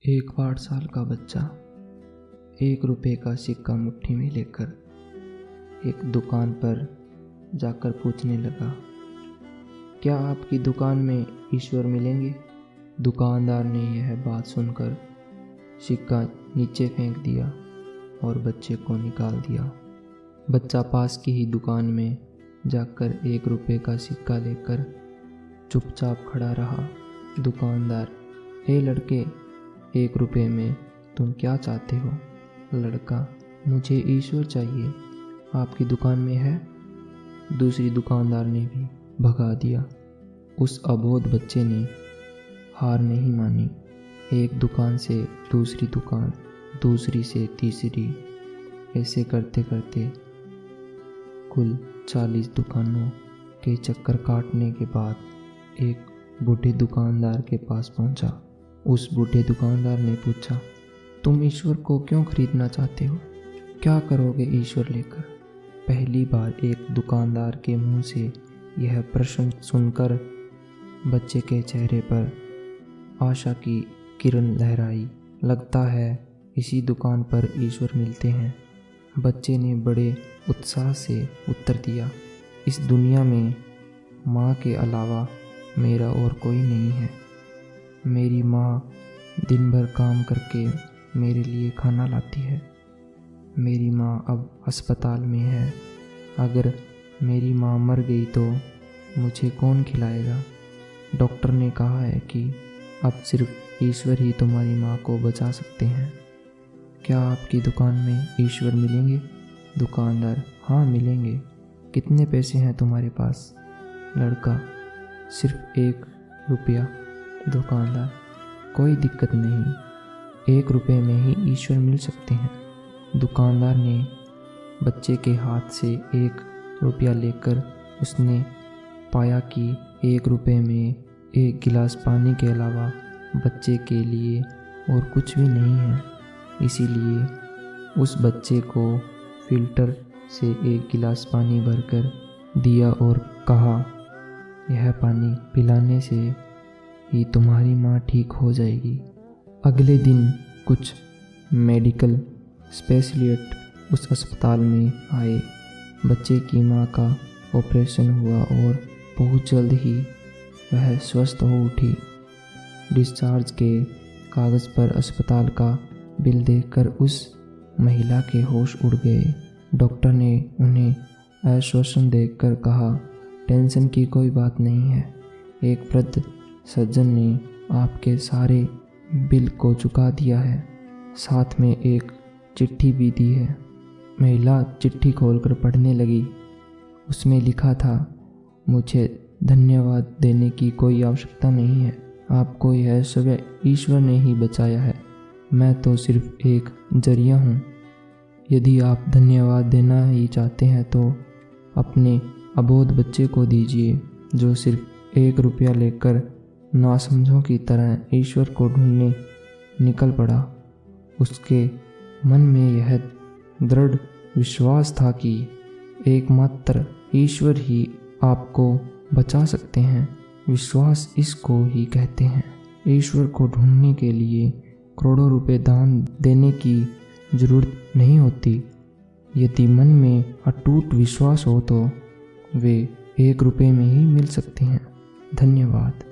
एक 8 साल का बच्चा 1 रुपये का सिक्का मुट्ठी में लेकर एक दुकान पर जाकर पूछने लगा, क्या आपकी दुकान में ईश्वर मिलेंगे? दुकानदार ने यह बात सुनकर सिक्का नीचे फेंक दिया और बच्चे को निकाल दिया। बच्चा पास की ही दुकान में जाकर 1 रुपये का सिक्का लेकर चुपचाप खड़ा रहा। दुकानदार, हे लड़के, 1 रुपये में तुम क्या चाहते हो? लड़का, मुझे ईश्वर चाहिए, आपकी दुकान में है? दूसरी दुकानदार ने भी भगा दिया। उस अबोध बच्चे ने हार नहीं मानी। एक दुकान से दूसरी दुकान, दूसरी से तीसरी, ऐसे करते करते कुल 40 दुकानों के चक्कर काटने के बाद एक बूढ़े दुकानदार के पास पहुंचा। उस बूढ़े दुकानदार ने पूछा, तुम ईश्वर को क्यों खरीदना चाहते हो? क्या करोगे ईश्वर लेकर? पहली बार एक दुकानदार के मुंह से यह प्रश्न सुनकर बच्चे के चेहरे पर आशा की किरण लहराई। लगता है इसी दुकान पर ईश्वर मिलते हैं। बच्चे ने बड़े उत्साह से उत्तर दिया, इस दुनिया में माँ के अलावा मेरा और कोई नहीं है। मेरी माँ दिन भर काम करके मेरे लिए खाना लाती है। मेरी माँ अब अस्पताल में है। अगर मेरी माँ मर गई तो मुझे कौन खिलाएगा? डॉक्टर ने कहा है कि अब सिर्फ ईश्वर ही तुम्हारी माँ को बचा सकते हैं। क्या आपकी दुकान में ईश्वर मिलेंगे? दुकानदार, हाँ मिलेंगे। कितने पैसे हैं तुम्हारे पास? लड़का, सिर्फ 1 रुपया। दुकानदार, कोई दिक्कत नहीं, 1 रुपये में ही ईश्वर मिल सकते हैं। दुकानदार ने बच्चे के हाथ से 1 रुपया लेकर उसने पाया कि 1 रुपये में 1 गिलास पानी के अलावा बच्चे के लिए और कुछ भी नहीं है। इसीलिए उस बच्चे को फिल्टर से 1 गिलास पानी भरकर दिया और कहा, यह पानी पिलाने से ही तुम्हारी माँ ठीक हो जाएगी। अगले दिन कुछ मेडिकल स्पेशलिस्ट उस अस्पताल में आए। बच्चे की माँ का ऑपरेशन हुआ और बहुत जल्द ही वह स्वस्थ हो उठी। डिस्चार्ज के कागज़ पर अस्पताल का बिल देखकर उस महिला के होश उड़ गए। डॉक्टर ने उन्हें आश्वासन देकर कहा, टेंशन की कोई बात नहीं है। एक वृद्ध सज्जन ने आपके सारे बिल को चुका दिया है, साथ में एक चिट्ठी भी दी है। महिला चिट्ठी खोलकर पढ़ने लगी। उसमें लिखा था, मुझे धन्यवाद देने की कोई आवश्यकता नहीं है। आपको यह सब ईश्वर ने ही बचाया है। मैं तो सिर्फ एक जरिया हूँ। यदि आप धन्यवाद देना ही चाहते हैं तो अपने अबोध बच्चे को दीजिए, जो सिर्फ 1 रुपया लेकर नासमझों की तरह ईश्वर को ढूंढने निकल पड़ा। उसके मन में यह दृढ़ विश्वास था कि एकमात्र ईश्वर ही आपको बचा सकते हैं। विश्वास इसको ही कहते हैं। ईश्वर को ढूंढने के लिए करोड़ों रुपए दान देने की जरूरत नहीं होती। यदि मन में अटूट विश्वास हो तो वे 1 रुपये में ही मिल सकते हैं। धन्यवाद।